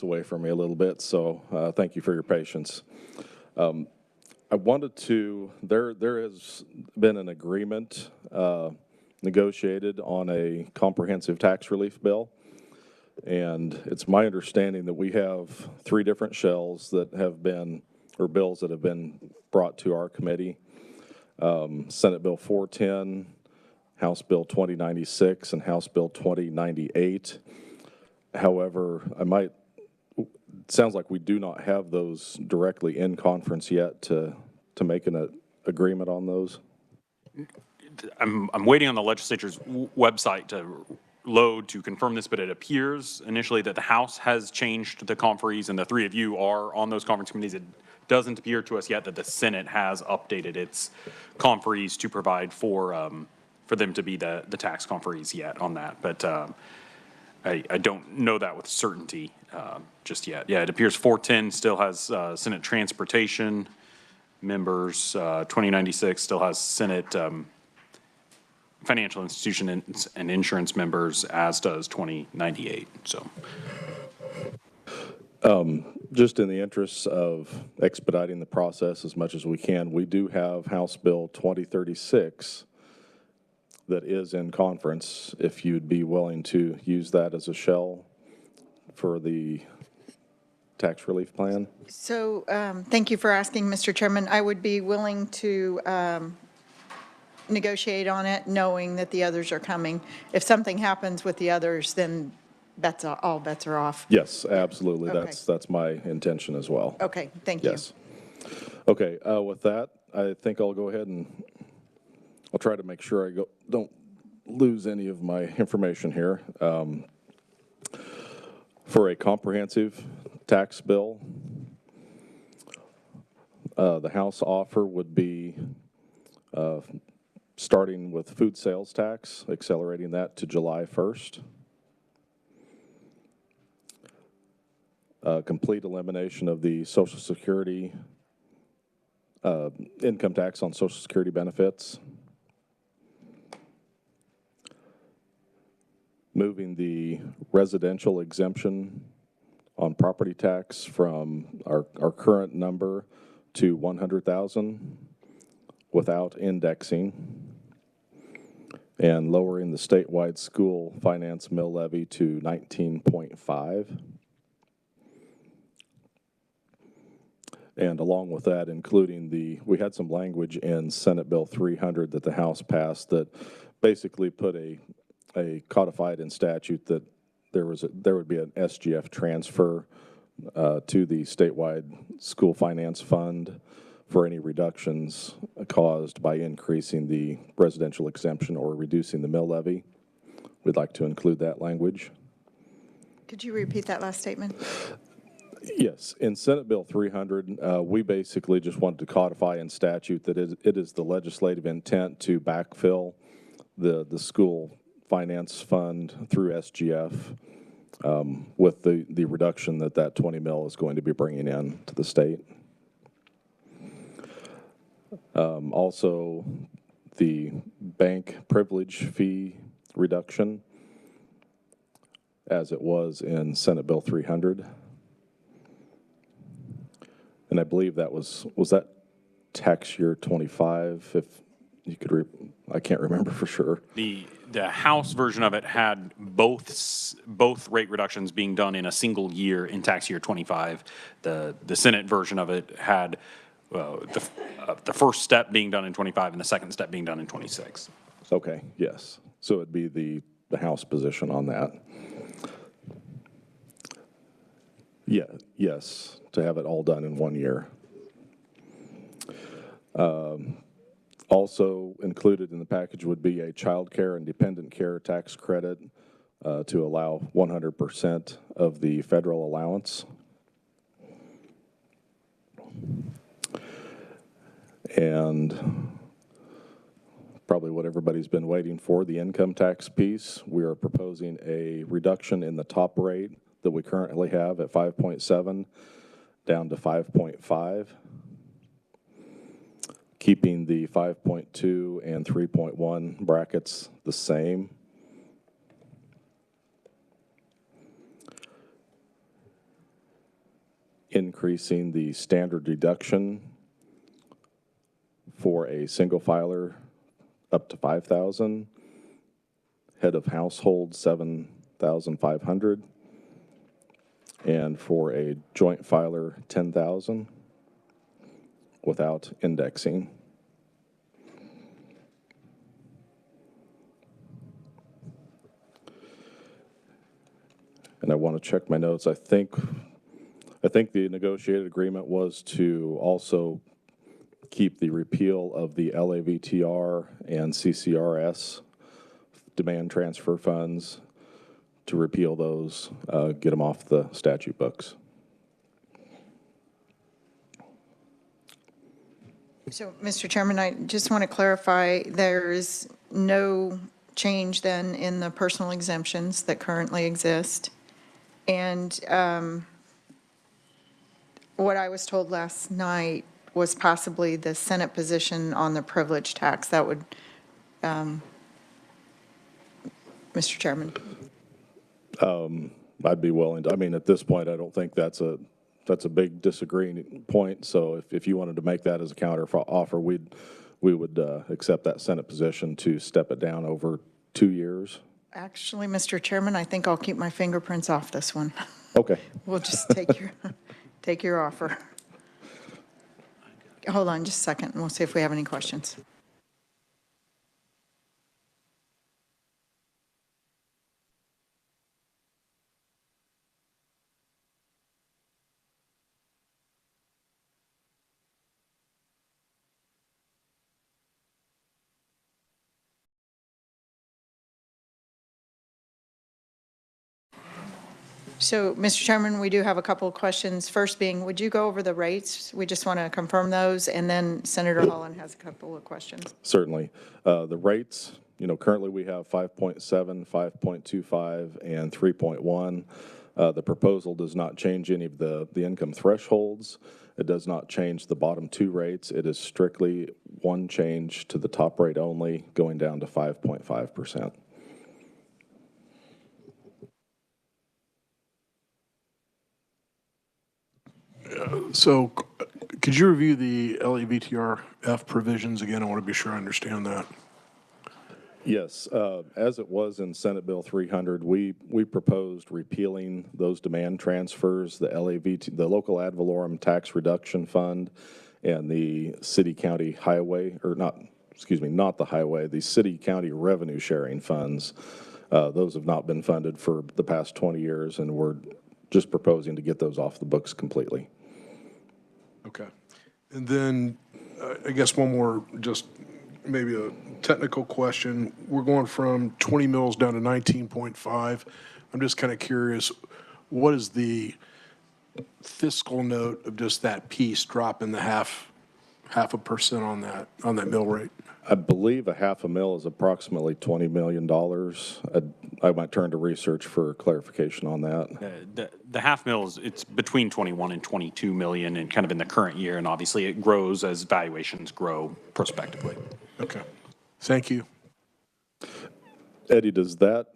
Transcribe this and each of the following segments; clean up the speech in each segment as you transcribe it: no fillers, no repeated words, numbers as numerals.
away from me a little bit, so thank you for your patience. I wanted to, there has been an agreement negotiated on a comprehensive tax relief bill, and it's my understanding that we have 3 different shells that have been, or bills that have been brought to our committee. Senate Bill 410, House Bill 2096, and House Bill 2098. However, it sounds like we do not have those directly in conference yet to make an agreement on those. I'm waiting on the legislature's website to load to confirm this, but it appears initially that the House has changed the conferees and the 3 of you are on those conference committees. It doesn't appear to us yet that the Senate has updated its conferees to provide for them to be the tax conferees yet on that. But I don't know that with certainty just yet. Yeah, it appears 410 still has Senate Transportation members. 2096 still has Senate Financial Institution and Insurance members, as does 2098. So, just in the interests of expediting the process as much as we can, we do have House Bill 2036 that is in conference, if you'd be willing to use that as a shell for the tax relief plan. So thank you for asking, Mr. Chairman. I would be willing to negotiate on it, knowing that the others are coming. If something happens with the others, then that's all bets are off. Yes, absolutely. Okay. That's my intention as well. Okay, thank you. Yes. Okay, with that, I think I'll go ahead and I'll try to make sure I don't lose any of my information here. For a comprehensive tax bill, the House offer would be starting with food sales tax, accelerating that to July 1st. Complete elimination of the Social Security, income tax on Social Security benefits. Moving the residential exemption on property tax from our current number to 100,000 without indexing, and lowering the statewide school finance mill levy to 19.5. And along with that, including we had some language in Senate Bill 300 that the House passed that basically put a codified in statute that there would be an SGF transfer to the statewide school finance fund for any reductions caused by increasing the residential exemption or reducing the mill levy. We'd like to include that language. Could you repeat that last statement? Yes, in Senate Bill 300, we basically just wanted to codify in statute that it is the legislative intent to backfill the school finance fund through SGF with the reduction that 20 mil is going to be bringing in to the state. Also, the bank privilege fee reduction, as it was in Senate Bill 300. And I believe that was that tax year 25, if you could, I can't remember for sure. The House version of it had both rate reductions being done in a single year in tax year 25. The Senate version of it had the first step being done in 25 and the second step being done in 26. Okay, yes. So it'd be the House position on that. Yeah, yes, to have it all done in 1 year. Also included in the package would be a child care and dependent care tax credit to allow 100% of the federal allowance. And probably what everybody's been waiting for, the income tax piece. We are proposing a reduction in the top rate that we currently have at 5.7 down to 5.5. Keeping the 5.2 and 3.1 brackets the same. increasing the standard deduction for a single filer up to $5,000, head of household $7,500, and for a joint filer $10,000 without indexing. And I want to check my notes. I think the negotiated agreement was to also keep the repeal of the LAVTR and CCRS demand transfer funds, to repeal those, get them off the statute books. So, Mr. Chairman, I just want to clarify, there's no change then in the personal exemptions that currently exist. And what I was told last night was possibly the Senate position on the privilege tax. That would, Mr. Chairman. I'd be willing to, I mean, at this point, I don't think that's a big disagreeing point. So if you wanted to make that as a counter offer, we would accept that Senate position to step it down over 2 years. Actually, Mr. Chairman, I think I'll keep my fingerprints off this one. Okay. We'll just take your offer. Hold on just a second, and we'll see if we have any questions. So, Mr. Chairman, we do have a couple of questions. First being, would you go over the rates? We just want to confirm those, and then Senator Holland has a couple of questions. Certainly. The rates, currently we have 5.7, 5.25, and 3.1. The proposal does not change any of the income thresholds. It does not change the bottom two rates. It is strictly one change to the top rate only, going down to 5.5%. So could you review the LAVTRF provisions again? I want to be sure I understand that. Yes, as it was in Senate Bill 300, we proposed repealing those demand transfers, the the local ad valorem tax reduction fund, and the city county highway, or not the highway, the city county revenue sharing funds. Those have not been funded for the past 20 years, and we're just proposing to get those off the books completely. Okay. And then I guess one more, just maybe a technical question. We're going from 20 mils down to 19.5. I'm just kind of curious, what is the fiscal note of just that piece dropping the half a percent on that mill rate? I believe a half a mil is approximately $20 million. I might turn to research for clarification on that. The half mil it's between 21 and 22 million and kind of in the current year, and obviously it grows as valuations grow prospectively. Okay. Thank you. Eddie, is that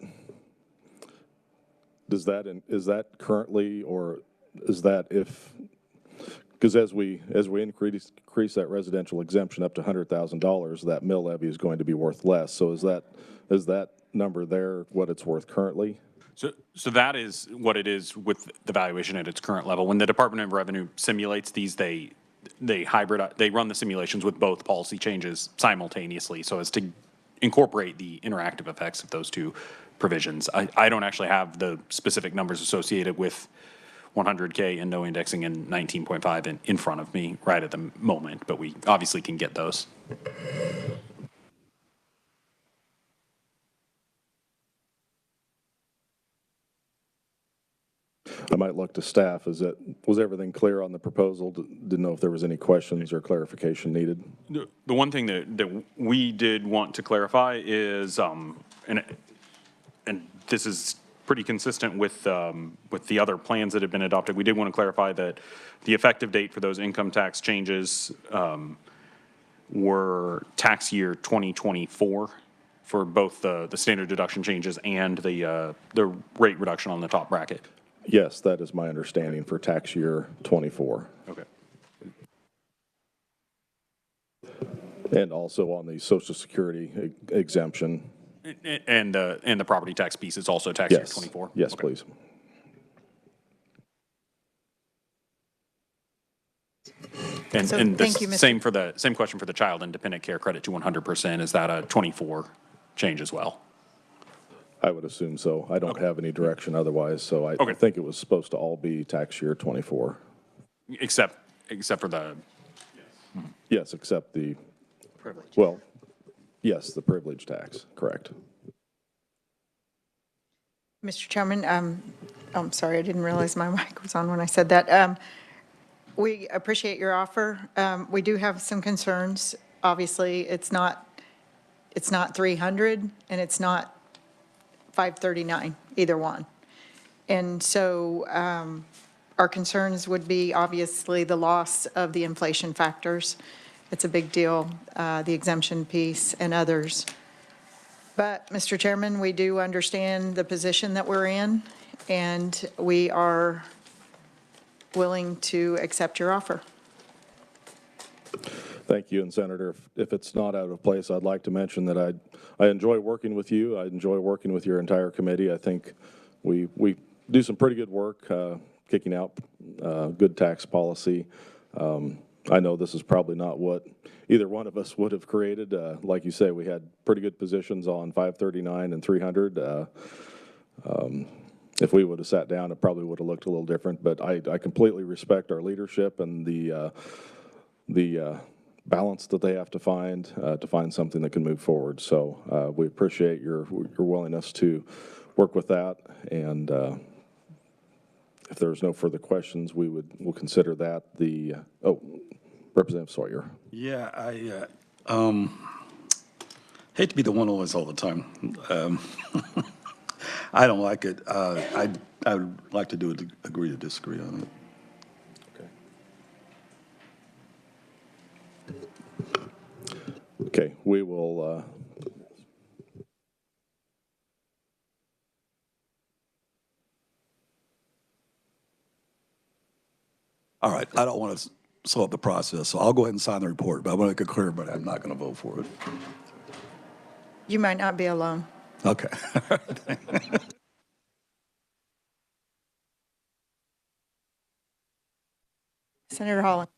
currently, or is that if, because as we increase that residential exemption up to $100,000, that mill levy is going to be worth less. So is that number there what it's worth currently? So that is what it is with the valuation at its current level. When the Department of Revenue simulates these, they run the simulations with both policy changes simultaneously, so as to incorporate the interactive effects of those two provisions. I don't actually have the specific numbers associated with 100K and no indexing and 19.5 in front of me right at the moment, but we obviously can get those. I might look to staff. Was everything clear on the proposal? Didn't know if there was any questions or clarification needed. The one thing that we did want to clarify is, and this is pretty consistent with the other plans that have been adopted. We did want to clarify that the effective date for those income tax changes were tax year 2024 for both the standard deduction changes and the rate reduction on the top bracket. Yes, that is my understanding for tax year '24. Okay. And also on the Social Security exemption. And the property tax piece is also tax year Yes. '24? Yes, Okay. please. So And thank you, Mr. same question for the child independent care credit to 100%. Is that a '24 change as well? I would assume so. I don't have any direction otherwise, so I Okay. think it was supposed to all be tax year '24. Except for the Yes, except the, privilege. well, yes, the privilege tax, correct. Mr. Chairman, I'm sorry, I didn't realize my mic was on when I said that. We appreciate your offer. We do have some concerns. Obviously, it's not 300 and it's not 539, either one. And so our concerns would be obviously the loss of the inflation factors. It's a big deal, the exemption piece and others. But, Mr. Chairman, we do understand the position that we're in, and we are willing to accept your offer. Thank you. And Senator, if it's not out of place, I'd like to mention that I enjoy working with you. I enjoy working with your entire committee. I think we do some pretty good work kicking out good tax policy. I know this is probably not what either one of us would have created. Like you say, we had pretty good positions on 539 and 300. If we would have sat down, it probably would have looked a little different. But I completely respect our leadership and the balance that they have to find something that can move forward. So we appreciate your willingness to work with that. And if there's no further questions, we'll consider that the Representative Sawyer. Yeah, I hate to be the one always all the time. I don't like it. I would like to do it, agree to disagree on it. Okay, we will. All right, I don't want to slow up the process, so I'll go ahead and sign the report, but I want to make it clear, but I'm not going to vote for it. You might not be alone. Okay. Senator Holland.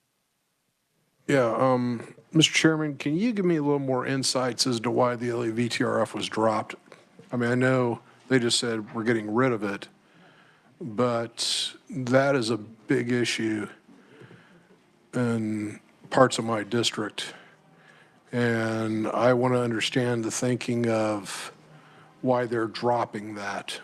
Yeah, Mr. Chairman, can you give me a little more insights as to why the LEVTRF was dropped? I mean, I know they just said we're getting rid of it, but that is a big issue in parts of my district. And I want to understand the thinking of why they're dropping that.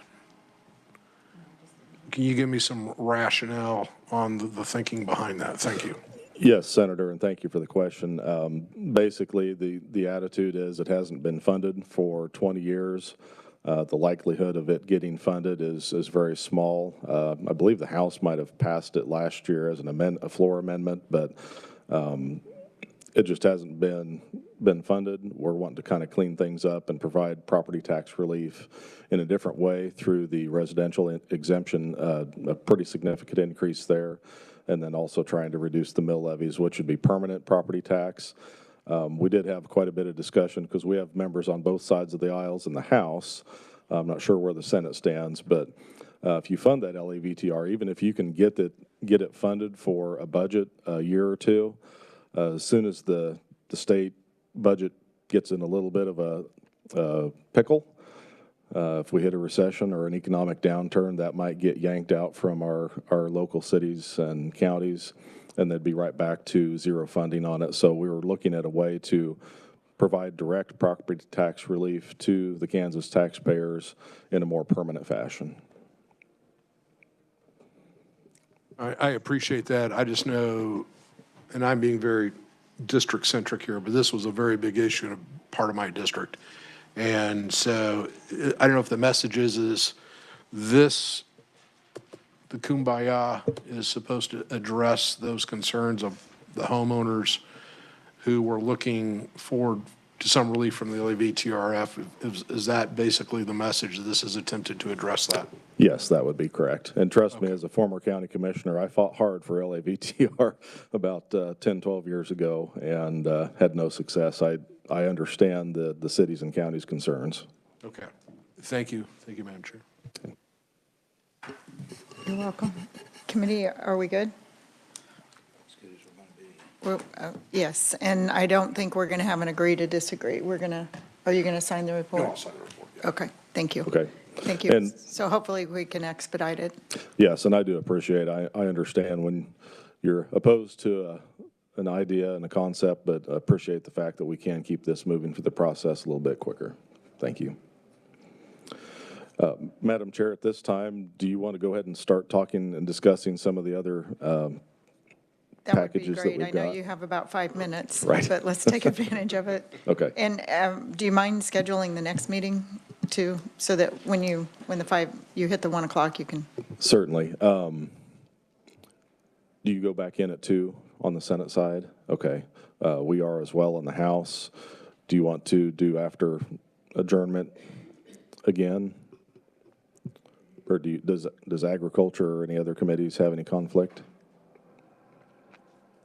Can you give me some rationale on the thinking behind that? Thank you. Yes, Senator, and thank you for the question. Basically, the attitude is it hasn't been funded for 20 years. The likelihood of it getting funded is very small. I believe the House might have passed it last year as a floor amendment, but it just hasn't been funded. We're wanting to kind of clean things up and provide property tax relief in a different way through the residential exemption, a pretty significant increase there, and then also trying to reduce the mill levies, which would be permanent property tax. We did have quite a bit of discussion because we have members on both sides of the aisles in the House. I'm not sure where the Senate stands, but if you fund that LEVTR, even if you can get it funded for a budget a year or two, as soon as the state budget gets in a little bit of a pickle, if we hit a recession or an economic downturn, that might get yanked out from our local cities and counties, and they'd be right back to zero funding on it. So we were looking at a way to provide direct property tax relief to the Kansas taxpayers in a more permanent fashion. I appreciate that. I just know, and I'm being very district-centric here, but this was a very big issue in a part of my district. And so I don't know if the message is this, the Kumbaya is supposed to address those concerns of the homeowners who were looking forward to some relief from the LAVTRF. Is that basically the message, that this is attempted to address that? Yes, that would be correct. And trust me, as a former county commissioner, I fought hard for LAVTR about 10, 12 years ago and had no success. I understand the cities and counties' concerns. Okay. Thank you. Thank you, Madam Chair. You're welcome. Committee, are we good? Yes, and I don't think we're going to have an agree to disagree. We're going to, are you going to sign the report? No, I'll sign the report. Yeah. Okay, thank you. Okay. Thank you. And- So hopefully we can expedite it. Yes, and I do appreciate, I understand when you're opposed to an idea and a concept, but I appreciate the fact that we can keep this moving through the process a little bit quicker. Thank you. Madam Chair, at this time, do you want to go ahead and start talking and discussing some of the other That would be packages that great. we've I know got? you have about 5 minutes. Right. But let's take advantage of it. Okay. And do you mind scheduling the next meeting too, so that when you hit the 1 o'clock, you can? Certainly. Do you go back in at 2 on the Senate side? Okay. We are as well in the House. Do you want to do after adjournment again? Or does Agriculture or any other committees have any conflict?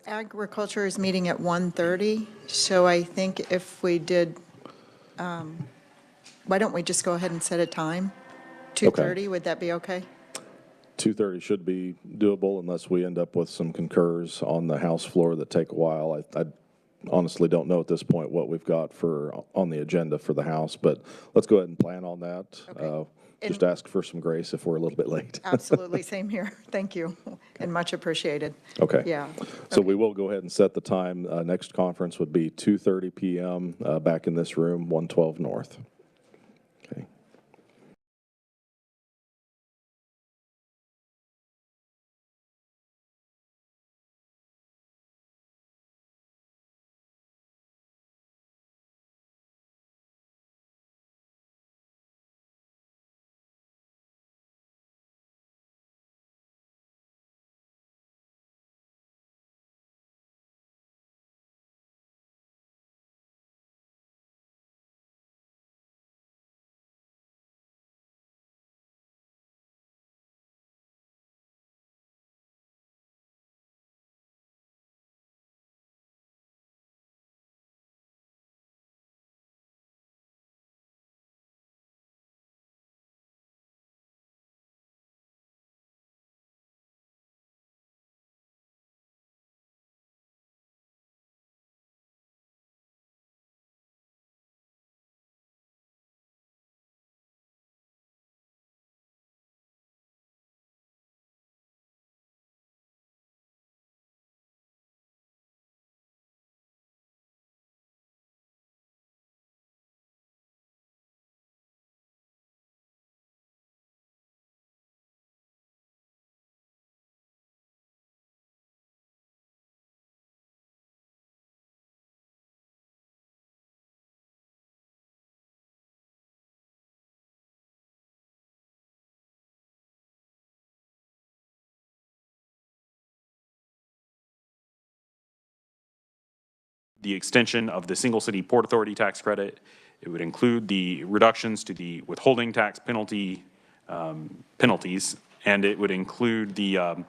Agriculture is meeting at 1:30, so I think if we did, why don't we just go ahead and set a time? 2:30, would that be okay? 2:30 should be doable unless we end up with some concurs on the House floor that take a while. I honestly don't know at this point what we've got on the agenda for the House, but let's go ahead and plan on that. Okay. Just ask for some grace if we're a little bit late. Absolutely, same here. Thank you, and much appreciated. Okay. Yeah. So we will go ahead and set the time. Next conference would be 2:30 p.m. Back in this room, 112 North. Okay. The extension of the single city port authority tax credit. It would include the reductions to the withholding tax penalties, and it would include the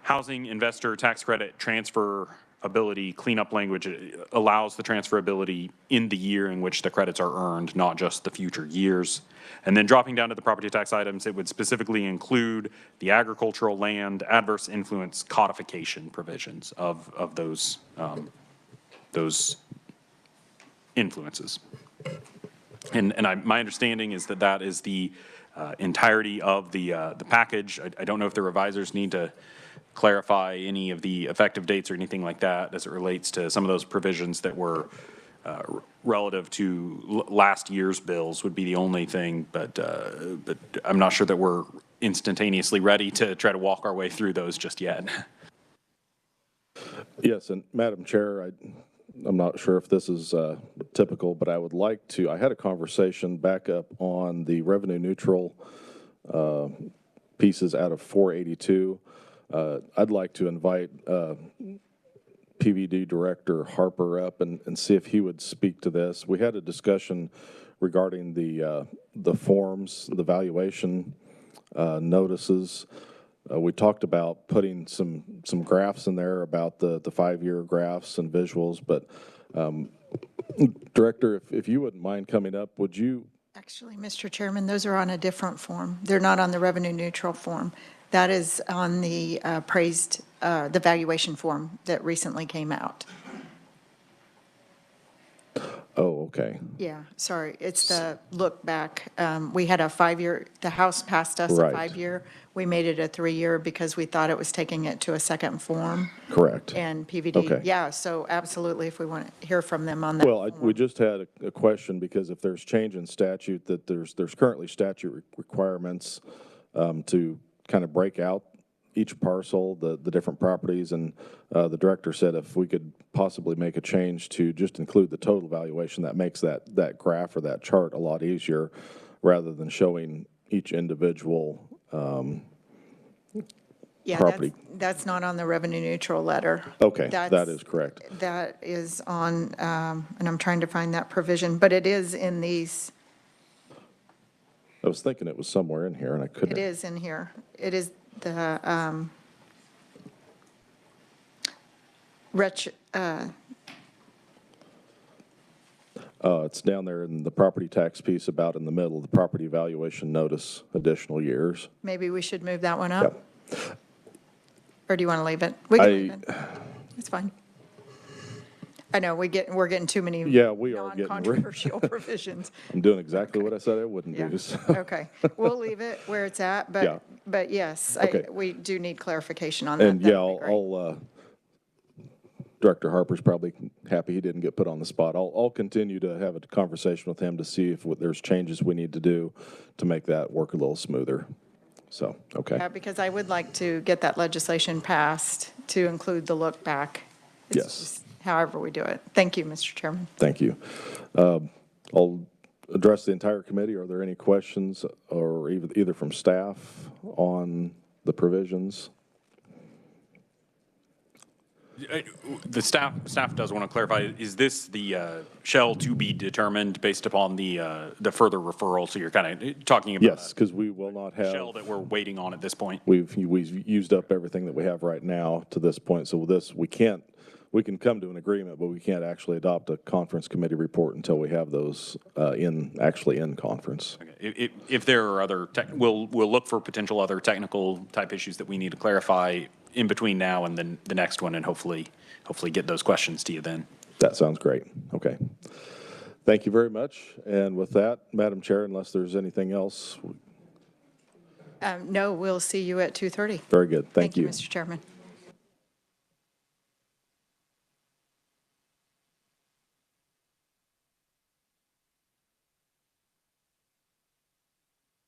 housing investor tax credit transferability cleanup language. It allows the transferability in the year in which the credits are earned, not just the future years. And then dropping down to the property tax items, it would specifically include the agricultural land adverse influence codification provisions of those influences. And my understanding is that that is the entirety of the package. I don't know if the revisers need to clarify any of the effective dates or anything like that as it relates to some of those provisions that were relative to last year's bills would be the only thing, but I'm not sure that we're instantaneously ready to try to walk our way through those just yet. Yes, and Madam Chair, I'm not sure if this is typical, but I would like to, I had a conversation back up on the revenue neutral pieces out of 482. I'd like to invite PVD Director Harper up and see if he would speak to this. We had a discussion regarding the forms, the valuation notices. We talked about putting some graphs in there about the 5-year graphs and visuals, but Director, if you wouldn't mind coming up, would you? Actually, Mr. Chairman, those are on a different form. They're not on the revenue neutral form. That is on the the valuation form that recently came out. Oh, okay. Yeah, sorry, it's the look back. We had a 5-year, the House passed us a Right. 5-year. We made it a 3-year because we thought it was taking it to a second form. Correct. And PVD, Okay. yeah, so absolutely, if we want to hear from them on that. Well, we form. just had a question because if there's change in statute, that there's currently statute requirements to kind of break out each parcel, the different properties, and the director said if we could possibly make a change to just include the total valuation, that makes that graph or that chart a lot easier rather than showing each individual Yeah, property. that's not on the revenue neutral letter. Okay, that That's- is correct. That is on, and I'm trying to find that provision, but it is in these, I was thinking it was somewhere in here and I couldn't. it is in here. It is the, It's down there in the property tax piece about in the middle, the property valuation notice, additional years. maybe we should move that one up? Yep. Or do you want to leave it? We can leave I- it. It's fine. I know, we're getting too many Yeah, we are getting non-controversial provisions. I'm doing exactly what I said I wouldn't Yeah, do. So. okay. We'll leave it where it's at, Yeah. but yes, Okay. we do need clarification on that. And yeah, That would be great. I'll Director Harper's probably happy he didn't get put on the spot. I'll continue to have a conversation with him to see if there's changes we need to do to make that work a little smoother. So, okay. Yeah, because I would like to get that legislation passed to include the look back. It's Yes. just however we do it. Thank you, Mr. Chairman. Thank you. I'll address the entire committee. Are there any questions or either from staff on the provisions? The staff does want to clarify, is this the shall to be determined based upon the further referral? So you're kind of talking about Yes, because we will not a have. shell that we're waiting on at this point? We've used up everything that we have right now to this point. So we can come to an agreement, but we can't actually adopt a conference committee report until we have those actually in conference. Okay. If there are other, we'll look for potential other technical type issues that we need to clarify in between now and then the next one, and hopefully get those questions to you then. That sounds great. Okay. Thank you very much. And with that, Madam Chair, unless there's anything else, No, we'll see you at 2:30. very good. Thank you. Mr. Chairman.